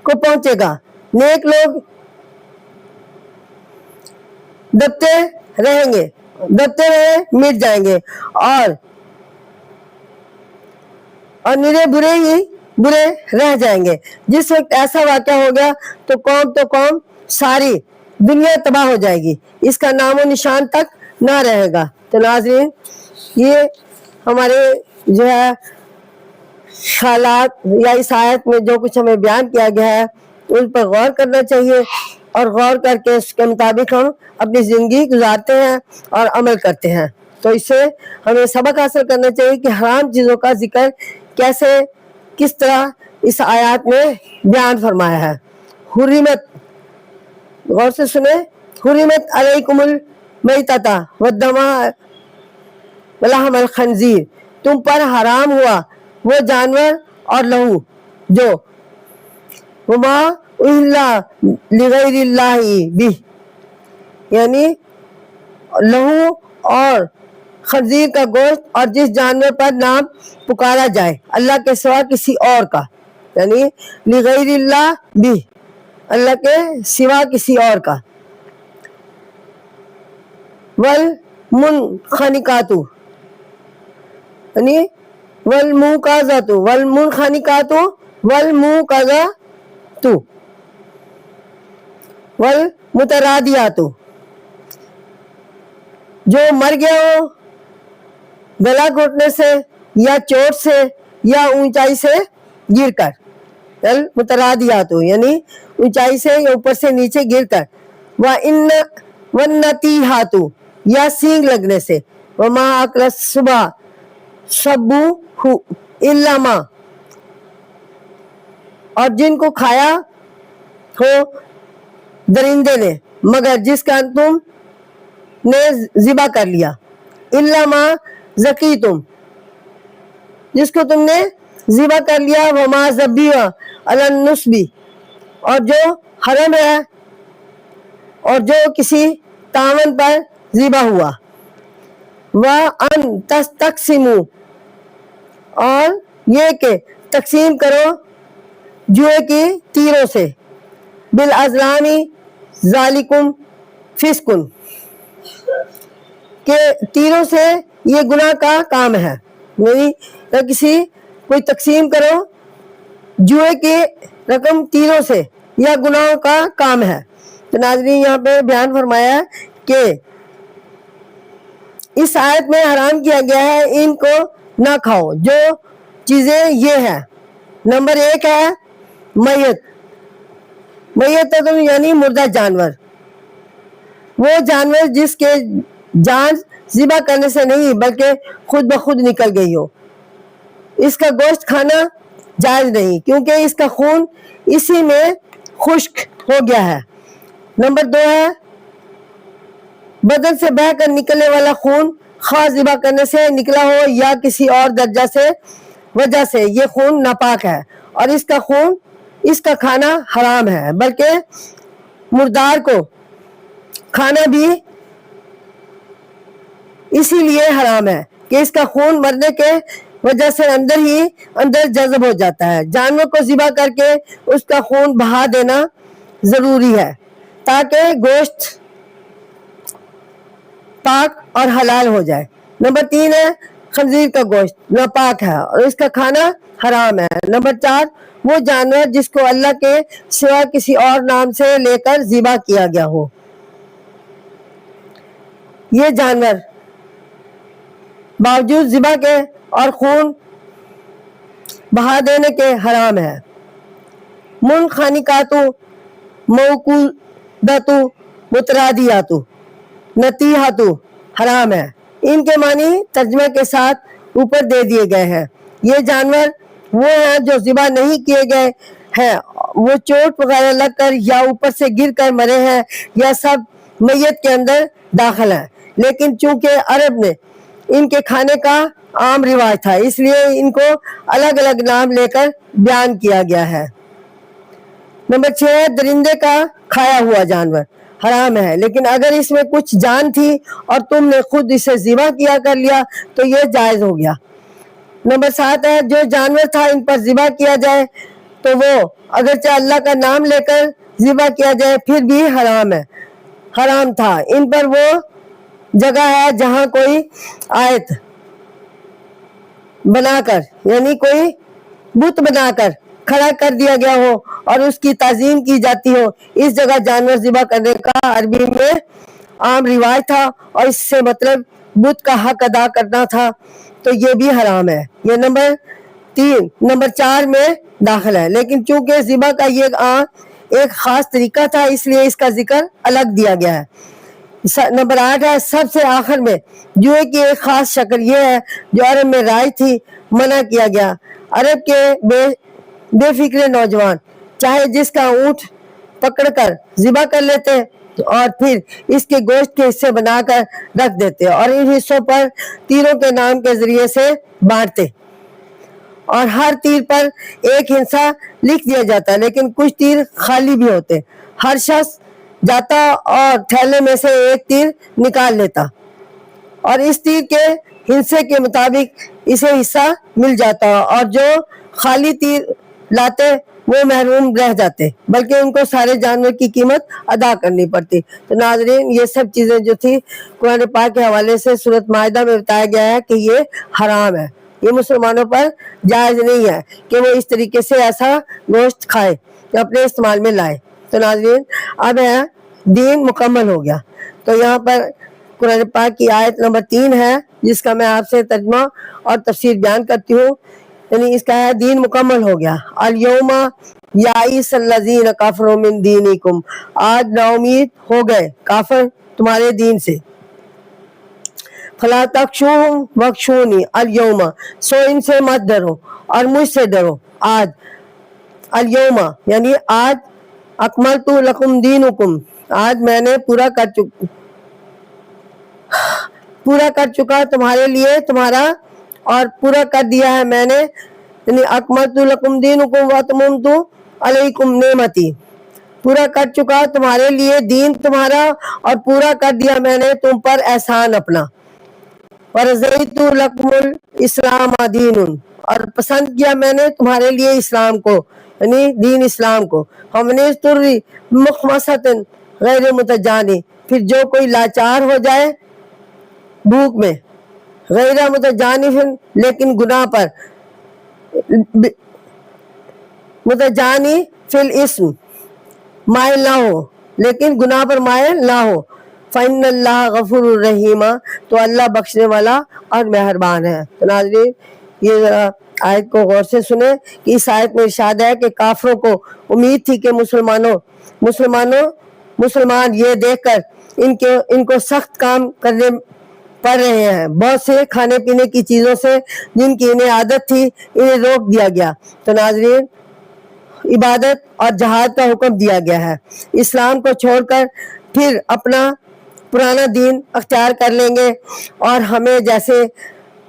کو پہنچے گا. نیک لوگ دبتے رہے مٹ جائیں گے اور نرے برے رہ جائیں گے. جس وقت ایسا واقعہ ہو گیا تو قوم ساری دنیا تباہ ہو جائے گی, اس کا نام و نشان تک نہ رہے گا. تو ناظرین یہ ہمارے جو ہے خیالات یا اس آیت میں جو کچھ ہمیں بیان کیا گیا ہے ان پر غور کرنا چاہیے اور غور کر کے اس کے مطابق ہم اپنی زندگی گزارتے ہیں اور عمل کرتے ہیں. تو اس سے ہمیں سبق حاصل کرنا چاہیے کہ حرام چیزوں کا ذکر کس طرح اس آیات میں بیان فرمایا ہے. حرمت, غور سے سنیں, حرمت علیکم المیتۃ والدم ولحم الخنزیر, تم پر حرام ہوا وہ جانور اور لہو جو وما اہل لغیر اللہ بہ, یعنی لہو اور خنزیر کا گوشت اور جس جانور پر نام پکارا جائے اللہ کے سوا کسی اور کا, یعنی لغیر اللہ بہ, اللہ کے سوا کسی اور کا. والمنخنقات یعنی والموقظات والمنخنقات والموقظات والمترادیات, جو مر گیا ہو گلا گھٹنے سے یا چوٹ سے یا اونچائی سے گر کر, مترادیات یعنی اونچائی سے یا اوپر سے نیچے گر کر, والنتیحات یا سینگ لگنے سے, وما اکل السبع سبوہ الا ما, اور جن کو کھایا ہو درندے نے مگر جس کا تم نے ذبح کر لیا, الا ما ذکیتم, جس کو تم نے ذبح کر لیا, وما ذبیح علی النصب, اور جو حرم ہے اور جو کسی تعاون پر ذبح ہوا, وَأَن تَسْتَقْسِمُوا, اور یہ کہ تقسیم کرو جوئے کی تیروں سے, بالازلام ذالکم فسقن, کہ تیروں سے یہ گناہ کا کام ہے. نہیں کوئی تقسیم کرو جوئے کی رقم تیروں سے یا گناہوں کا کام ہے. تو ناظرین یہاں پہ بیان فرمایا کہ اس آیت میں حرام کیا گیا ہے ان کو نہ کھاؤ. جو چیزیں یہ ہیں, نمبر 1 ہے میت یعنی مردہ جانور, وہ جانور جس کے جان ذبح کرنے سے نہیں بلکہ خود بخود نکل گئی ہو, اس کا گوشت کھانا جائز نہیں کیونکہ اس کا خون اسی میں خشک ہو گیا ہے. نمبر 2 ہے بدن سے بہہ کر نکلنے والا خون, خواہ ذبح کرنے سے نکلا ہو یا کسی اور وجہ سے یہ خون ناپاک ہے اور اس کا کھانا حرام ہے, بلکہ مردار کو کھانا بھی اسی لیے حرام ہے کہ اس کا خون مرنے کے وجہ سے اندر ہی اندر جذب ہو جاتا ہے۔ جانور کو ذبح کر کے اس کا خون بہا دینا ضروری ہے تاکہ گوشت پاک اور حلال ہو جائے۔ نمبر 3 ہے خنزیر کا گوشت ناپاک ہے اور اس کا کھانا حرام ہے۔ نمبر 4 وہ جانور جس کو اللہ کے سوا کسی اور نام سے لے کر ذبح کیا گیا ہو، یہ جانور باوجود ذبح کے اور خون بہا دینے کے حرام ہے۔ منخنقاتو، موقوداتو، مترادیاتو، نطیحاتو حرام ہے۔ ان کے معنی ترجمہ کے ساتھ اوپر دے دیے گئے ہیں۔ یہ جانور وہ ہیں جو ذبح نہیں کیے گئے ہیں، وہ چوٹ وغیرہ لگ کر یا اوپر سے گر کر مرے ہیں یا سب میت کے اندر داخل ہیں، لیکن چونکہ عرب میں ان کے کھانے کا عام رواج تھا اس لیے ان کو الگ الگ نام لے کر بیان کیا گیا ہے۔ نمبر 6 درندے کا کھایا ہوا جانور حرام ہے، لیکن اگر اس میں کچھ جان تھی اور تم نے خود اسے ذبح کیا کر لیا تو یہ جائز ہو گیا۔ نمبر 7 ہے جو جانور تھا ان پر ذبح کیا جائے تو وہ اگرچہ اللہ کا نام لے کر ذبح کیا جائے پھر بھی حرام تھا۔ ان پر وہ جگہ ہے جہاں کوئی آیت بنا کر یعنی کوئی بت بنا کر کھڑا کر دیا گیا ہو اور اس کی تعظیم کی جاتی ہو، اس جگہ جانور ذبح کرنے کا عربی میں عام رواج تھا اور اس سے مطلب بت کا حق ادا کرنا تھا، تو یہ بھی حرام ہے۔ یہ نمبر 4 میں داخل ہے، لیکن چونکہ ذبح کا یہ ایک خاص طریقہ تھا اس لیے اس کا ذکر الگ دیا گیا ہے۔ نمبر 8 ہے سب سے آخر میں جوئے کی ایک خاص شکل یہ ہے جو عرب میں رائج تھی، منع کیا گیا۔ عرب کے بے فکر نوجوان چاہے جس کا اونٹ پکڑ کر ذبح کر لیتے اور پھر اس کے گوشت کے حصے بنا کر رکھ دیتے اور ان حصوں پر تیروں کے نام کے ذریعے سے بانٹتے اور ہر تیر پر ایک حصہ لکھ دیا جاتا، لیکن کچھ تیر خالی بھی ہوتے۔ ہر شخص جاتا اور تھیلے میں سے ایک تیر نکال لیتا اور اس تیر کے حصے کے مطابق اسے حصہ مل جاتا اور جو خالی تیر لاتے وہ محروم رہ جاتے، بلکہ ان کو سارے جانور کی قیمت ادا کرنی پڑتی۔ تو ناظرین یہ سب چیزیں جو تھی قرآن پاک کے حوالے سے سورۃ مائدہ میں بتایا گیا ہے کہ یہ حرام ہے، یہ مسلمانوں پر جائز نہیں ہے کہ وہ اس طریقے سے ایسا گوشت کھائے کہ اپنے استعمال میں لائے۔ تو ناظرین اب دین مکمل ہو گیا، تو یہاں پر قرآن پاک کی آیت نمبر 3 ہے جس کا میں آپ سے ترجمہ اور تفسیر بیان کرتی ہوں، یعنی اس کا ہے دین مکمل ہو گیا۔ الیوم یائس الذین کفروا من دینکم، آج نا امید ہو گئے کافر تمہارے دین سے۔ فلا تخشوہم واخشونی الیوم، سو ان سے مت ڈرو اور مجھ سے ڈرو آج۔ الیوم یعنی آج، اکملت لکم دینکم، آج میں نے پورا کر چکا تمہارے لیے تمہارا، اور پورا کر دیا ہے میں نے، یعنی اکملت لکم دینکم واتممت علیکم نعمتی، پورا کر چکا تمہارے لیے دین تمہارا اور پورا کر دیا میں نے تم پر احسان اپنا۔ ورضیت لکم الاسلام دین، اور پسند کیا میں نے تمہارے لیے اسلام کو، یعنی دین اسلام کو۔ ومن اضطر مخمصۃ غیر متجانی، پھر جو کوئی لاچار ہو جائے بھوک میں، غیر متجانف لیکن گناہ پر، متجانی فی الاسم مائل نہ ہو لیکن گناہ پر مائل نہ ہو، فإن اللہ غفور الرحیم، تو اللہ بخشنے والا اور مہربان ہے۔ تو ناظرین یہ ذرا آیت کو غور سے سنیں کہ اس آیت میں ارشاد ہے کہ کافروں کو امید تھی کہ مسلمان یہ دیکھ کر ان کو سخت کام کرنے پڑ رہے ہیں، بہت سے کھانے پینے کی چیزوں سے جن کی انہیں عادت تھی انہیں روک دیا گیا۔ تو ناظرین عبادت اور جہاد کا حکم دیا گیا ہے، اسلام کو چھوڑ کر پھر اپنا پرانا دین اختیار کر لیں گے اور ہمیں جیسے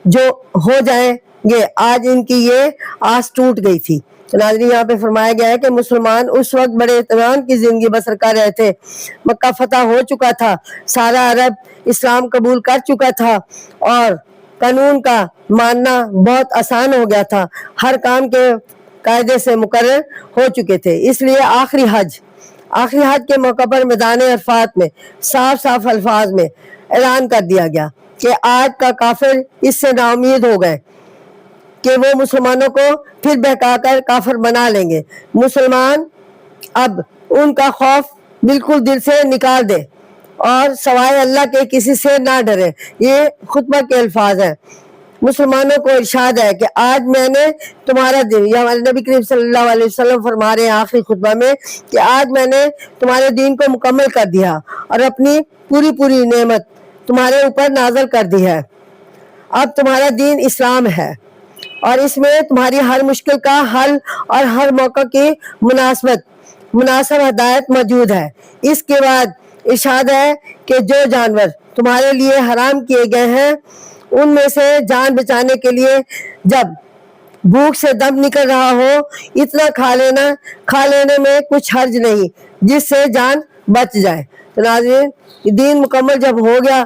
جو ہو جائیں گے۔ آج ان کی یہ آس ٹوٹ گئی تھی۔ تو ناظرین یہاں پہ فرمایا گیا ہے کہ مسلمان اس وقت بڑے اطمینان کی زندگی بسر کر رہے تھے، مکہ فتح ہو چکا تھا، سارا عرب اسلام قبول کر چکا تھا اور قانون کا ماننا بہت آسان ہو گیا تھا، ہر کام کے قاعدے سے مقرر ہو چکے تھے۔ اس لیے آخری حج کے موقع پر میدان عرفات میں صاف صاف الفاظ میں اعلان کر دیا گیا کہ آج کا کافر اس سے نا امید ہو گئے کہ وہ مسلمانوں کو پھر بہکا کر کافر بنا لیں گے۔ مسلمان اب ان کا خوف بالکل دل سے نکال دے اور سوائے اللہ کے کسی سے نہ ڈرے۔ یہ خطبہ کے الفاظ ہیں۔ مسلمانوں کو ارشاد ہے کہ آج میں نے تمہارا دین، یا ہمارے نبی کریم صلی اللہ علیہ وسلم فرما رہے ہیں آخری خطبہ میں کہ آج میں نے تمہارے دین کو مکمل کر دیا اور اپنی پوری نعمت تمہارے اوپر نازل کر دی ہے۔ اب تمہارا دین اسلام ہے اور اس میں تمہاری ہر مشکل کا حل اور ہر موقع کی مناسب ہدایت موجود ہے۔ اس کے بعد ارشاد ہے کہ جو جانور تمہارے لیے حرام کیے گئے ہیں ان میں سے جان بچانے کے لیے جب بھوک سے دم نکل رہا ہو اتنا کھا لینے میں کچھ حرج نہیں جس سے جان بچ جائے۔ تو ناظرین، دین مکمل جب ہو گیا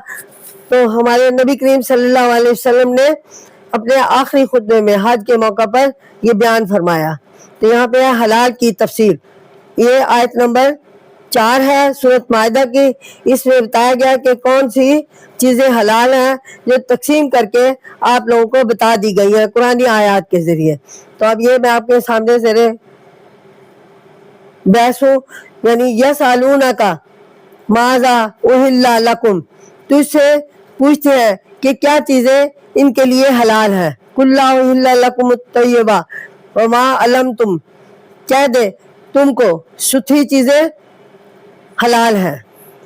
تو ہمارے نبی کریم صلی اللہ علیہ وسلم نے اپنے آخری خطبے میں حج کے موقع پر یہ بیان فرمایا۔ تو یہاں پہ حلال کی تفسیر، یہ آیت نمبر 4 ہے سورۃ مائدہ کی۔ اس میں بتایا گیا کہ کون سی چیزیں حلال ہیں جو تقسیم کر کے آپ لوگوں کو بتا دی گئی ہے قرآنی آیات کے ذریعے۔ تو اب یہ میں آپ کے سامنے زیر بحث ہوں، یعنی یسألونک ماذا احل لکم، تجھ سے پوچھتے ہیں کہ کیا چیزیں ان کے لیے حلال ہیں۔ قل احل لکم الطیبات وما علمتم، کہہ دے تم کو ستھری چیزیں حلال ہیں۔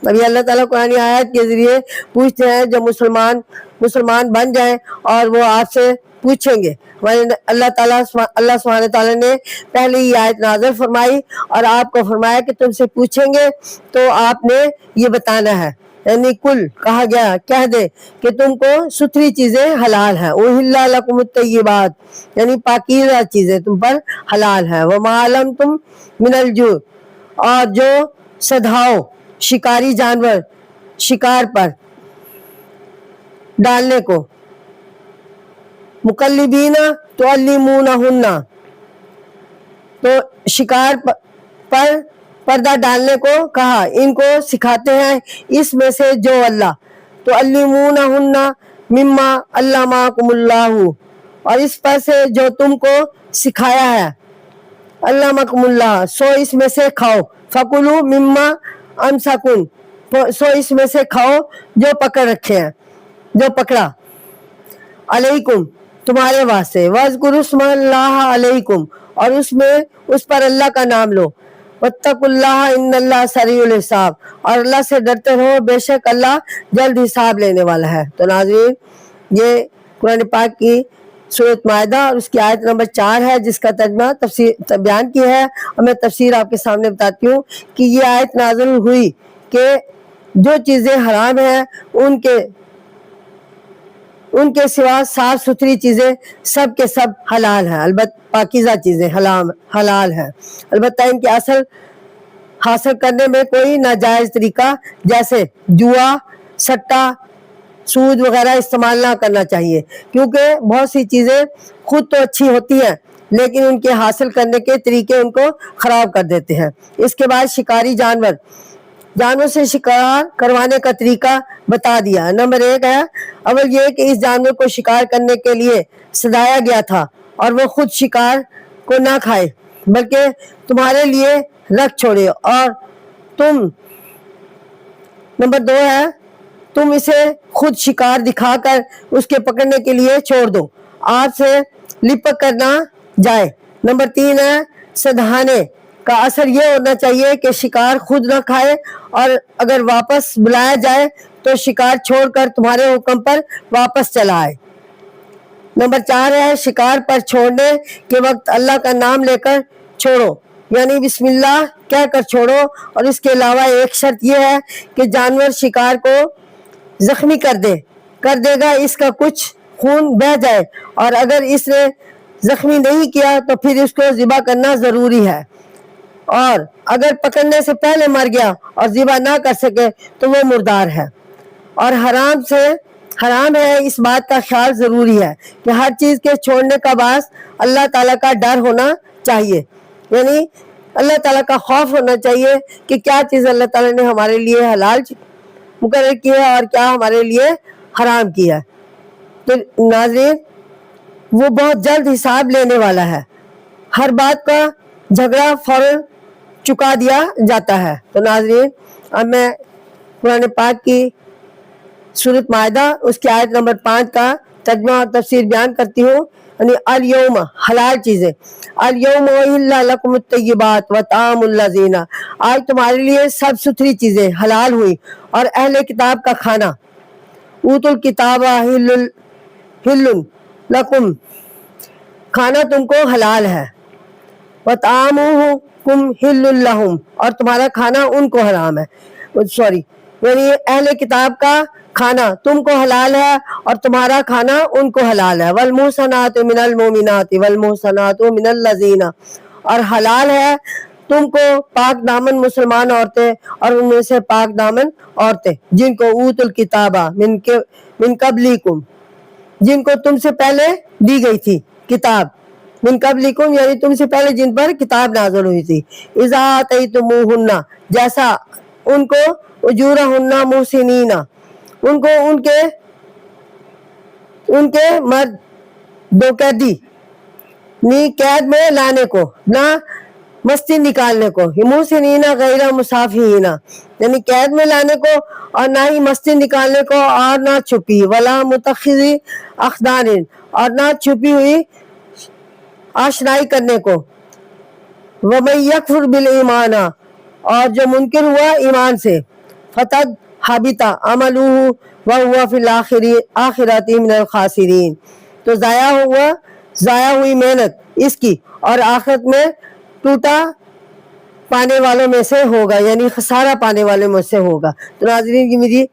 ابھی اللہ تعالیٰ قرآن آیات کے ذریعے پوچھتے ہیں جب مسلمان بن جائیں اور وہ آپ سے پوچھیں گے۔ اللہ سبحانہ تعالیٰ نے پہلے ہی آیت نازل فرمائی اور آپ کو فرمایا کہ تم سے پوچھیں گے تو آپ نے یہ بتانا ہے، یعنی کل کہا گیا کہہ دے کہ تم کو ستھری چیزیں حلال ہیں۔ احل لکم الطیبات، یعنی پاکیزہ چیزیں تم پر حلال ہیں۔ وما علمتم من الجوع، اور جو سدھاؤ شکاری جانور شکار پر ڈالنے کو، مقلبین تعلمونہن، تو شکار پر پردہ ڈالنے کو کہا، ان کو سکھاتے ہیں اس میں سے جو اللہ، تعلمونہن مما علمکم اللہ، اور اس پر سے جو تم کو سکھایا ہے، علمکم اللہ، سو اس میں سے کھاؤ، فکلوا مما امسکن، سو اس میں سے کھاؤ جو پکڑ رکھے ہیں، جو پکڑا، علیکم تمہارے واسطے، واذکروا اسم اللہ علیکم، اور اس پر اللہ کا نام لو، واتقوا اللہ ان اللہ سریع الحساب، اور اللہ سے ڈرتے رہو بے شک اللہ جلد حساب لینے والا ہے۔ تو ناظرین، یہ قرآن پاک کی سورۃ مائدہ اور اس کی آیت نمبر 4 ہے جس کا ترجمہ تفسیر بیان کی ہے، اور میں تفسیر آپ کے سامنے بتاتی ہوں کہ یہ آیت نازل ہوئی کہ جو چیزیں حرام ہیں ان کے سوا صاف ستھری چیزیں سب کے سب حلال ہیں، البتہ پاکیزہ چیزیں حلال ہیں، البتہ ان کے اصل حاصل کرنے میں کوئی ناجائز طریقہ جیسے جوا، سٹا، سود وغیرہ استعمال نہ کرنا چاہیے، کیونکہ بہت سی چیزیں خود تو اچھی ہوتی ہیں لیکن ان کے حاصل کرنے کے طریقے ان کو خراب کر دیتے ہیں۔ اس کے بعد شکاری جانور سے شکار کروانے کا طریقہ بتا دیا۔ نمبر 1 ہے، اول یہ کہ اس جانور کو شکار کرنے کے لیے سجایا گیا تھا اور وہ خود شکار کو نہ کھائے بلکہ تمہارے لیے رکھ چھوڑے، اور نمبر 2 ہے تم اسے خود شکار دکھا کر اس کے پکڑنے کے لیے چھوڑ دو، آپ سے لپک کر نہ جائے۔ نمبر 3 ہے سدھانے کا اثر یہ ہونا چاہیے کہ شکار خود نہ کھائے، اور اگر واپس بلایا جائے تو شکار چھوڑ کر تمہارے حکم پر واپس چلا آئے۔ نمبر 4 ہے شکار پر چھوڑنے کے وقت اللہ کا نام لے کر چھوڑو، یعنی بسم اللہ کہہ کر چھوڑو، اور اس کے علاوہ ایک شرط یہ ہے کہ جانور شکار کو زخمی کر دے گا، اس کا کچھ خون بہہ جائے، اور اگر اس نے زخمی نہیں کیا تو پھر اس کو ذبح کرنا ضروری ہے، اور اگر پکڑنے سے پہلے مر گیا اور ذبح نہ کر سکے تو وہ مردار ہے۔ اور حرام سے حرام ہے اس بات کا خیال ضروری ہے کہ ہر چیز کے چھوڑنے کا باعث اللہ تعالیٰ کا ڈر ہونا چاہیے، یعنی اللہ تعالیٰ کا خوف ہونا چاہیے کہ کیا چیز اللہ تعالیٰ نے ہمارے لیے حلال مقرر کی ہے اور کیا ہمارے لیے حرام کی ہے۔ تو ناظرین، وہ بہت جلد حساب لینے والا ہے، ہر بات کا جھگڑا فوراً چکا دیا جاتا ہے۔ تو ناظرین، اب میں قرآن پاک کی سورۃ مائدہ اس کی آیت نمبر 5 کا ترجمہ اور تفسیر بیان کرتی ہوں۔ یعنی الیوم، حلال چیزیں، الیوم احل لکم الطیبات وطعام الذین، آج تمہارے لیے سب ستھری چیزیں حلال ہوئی اور اہل کتاب کا کھانا، اوت الکتاب حل لکم، کھانا تم کو حلال ہے، وطعامکم حل لہم، اور تمہارا کھانا ان کو حرام ہے، یعنی اہل کتاب کا کھانا تم کو حلال ہے اور تمہارا کھانا ان کو حلال ہے۔ والمحصنات من المؤمنات والمحصنات من الذین، اور حلال ہے تم کو پاک دامن مسلمان عورتیں اور ان میں سے پاک دامن عورتیں جن کو اوت الکتابہ من قبلکم، جن کو تم سے پہلے دی گئی تھی کتاب، من قبلکم یعنی تم سے پہلے جن پر کتاب نازل ہوئی تھی، اذا آتیتموہن، جیسا ان کو اجورہن محسنین، ان کو ان کے مرد دو قیدی قید میں لانے کو، نہ مستی نکالنے کو، محسنین غیر مسافحین، یعنی قید میں لانے کو اور نہ ہی مستی نکالنے کو، اور نہ چھپی، ولا متخذی اخدان، اور نہ چھپی ہوئی آشنائی کرنے کو، ومن یکفر بالایمان، اور جو منکر ہوا ایمان سے، فقد حبط عملہ وہو فی الآخرۃ من الخاسرین، تو ضائع ہوئی محنت اس کی اور آخرت میں ٹوٹا پانے والوں میں سے ہوگا، یعنی خسارہ پانے والوں میں سے ہوگا۔ تو ناظرین، یہ میری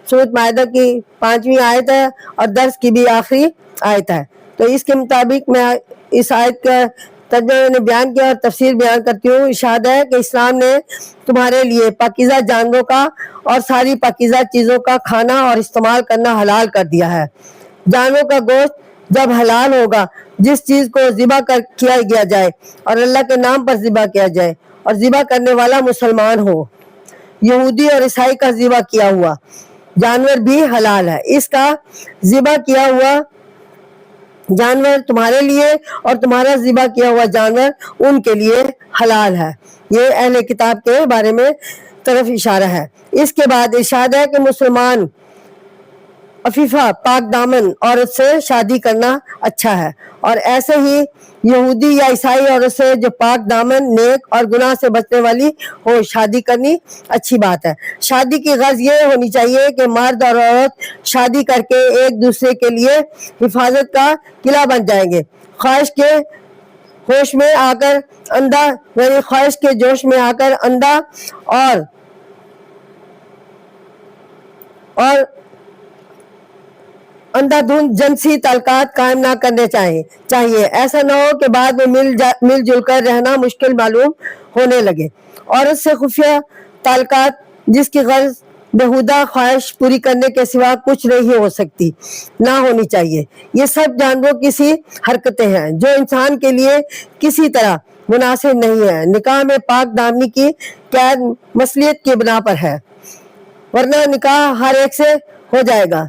سورۃ مائدہ کی 5ویں آیت ہے اور درس کی بھی آخری آیت ہے۔ تو اس کے مطابق میں اس آیت کا ترجمہ نے بیان کیا اور تفسیر بیان کرتی ہوں۔ ارشاد ہے کہ اسلام نے تمہارے لیے پاکیزہ جانوروں کا اور ساری پاکیزہ چیزوں کا کھانا اور استعمال کرنا حلال کر دیا ہے۔ جانوروں کا گوشت جب حلال ہوگا جس چیز کو ذبح کیا گیا جائے اور اللہ کے نام پر ذبح کیا جائے اور ذبح کرنے والا مسلمان ہو، یہودی اور عیسائی کا ذبح کیا ہوا جانور بھی حلال ہے۔ اس کا ذبح کیا ہوا جانور تمہارے لیے اور تمہارا ذبح کیا ہوا جانور ان کے لیے حلال ہے۔ یہ اہل کتاب کے بارے میں طرف اشارہ ہے۔ اس کے بعد ارشاد ہے کہ مسلمان عفیفہ پاک دامن عورت سے شادی کرنا اچھا ہے، اور ایسے ہی یہودی یا عیسائی عورت سے جو پاک دامن، نیک اور گناہ سے بچنے والی ہو شادی کرنی اچھی بات ہے۔ شادی کی غرض یہ ہونی چاہیے کہ مرد اور عورت شادی کر کے ایک دوسرے کے لیے حفاظت کا قلعہ بن جائیں گے، خواہش کے ہوش میں آ کر اندھا، یعنی خواہش کے جوش میں آ کر اندھا اور اندھا دھند جنسی تعلقات قائم نہ کرنے چاہیے۔ ایسا نہ ہو کہ بعد میں مل جل کر رہنا مشکل معلوم ہونے لگے۔ عورت سے خفیہ تعلقات جس کی غرض بہودہ خواہش پوری کرنے کے سوا کچھ نہیں ہو سکتی، نہ ہونی چاہیے۔ یہ سب جانوروں کی سی حرکتیں ہیں جو انسان کے لیے کسی طرح مناسب نہیں ہے۔ نکاح میں پاک دامنی کی قید مصلحت کی بنا پر ہے، ورنہ نکاح ہر ایک سے ہو جائے گا۔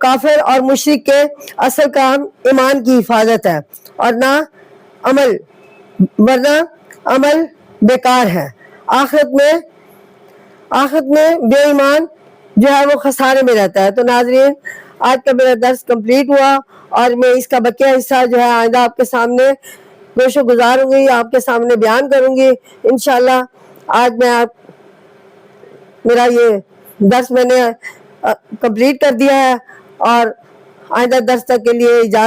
کافر اور مشرک کے اصل کام ایمان کی حفاظت ہے اور ورنہ عمل بیکار ہے۔ آخرت میں بے ایمان جو ہے وہ خسارے میں رہتا ہے۔ تو ناظرین، آج کا میرا درس کمپلیٹ ہوا اور میں اس کا بقیہ حصہ جو ہے آئندہ آپ کے سامنے پیش و گزار ہوں گی، آپ کے سامنے بیان کروں گی انشاءاللہ۔ آج میرا یہ درس میں نے کمپلیٹ کر دیا ہے اور آئندہ درس تک کے لیے اجازت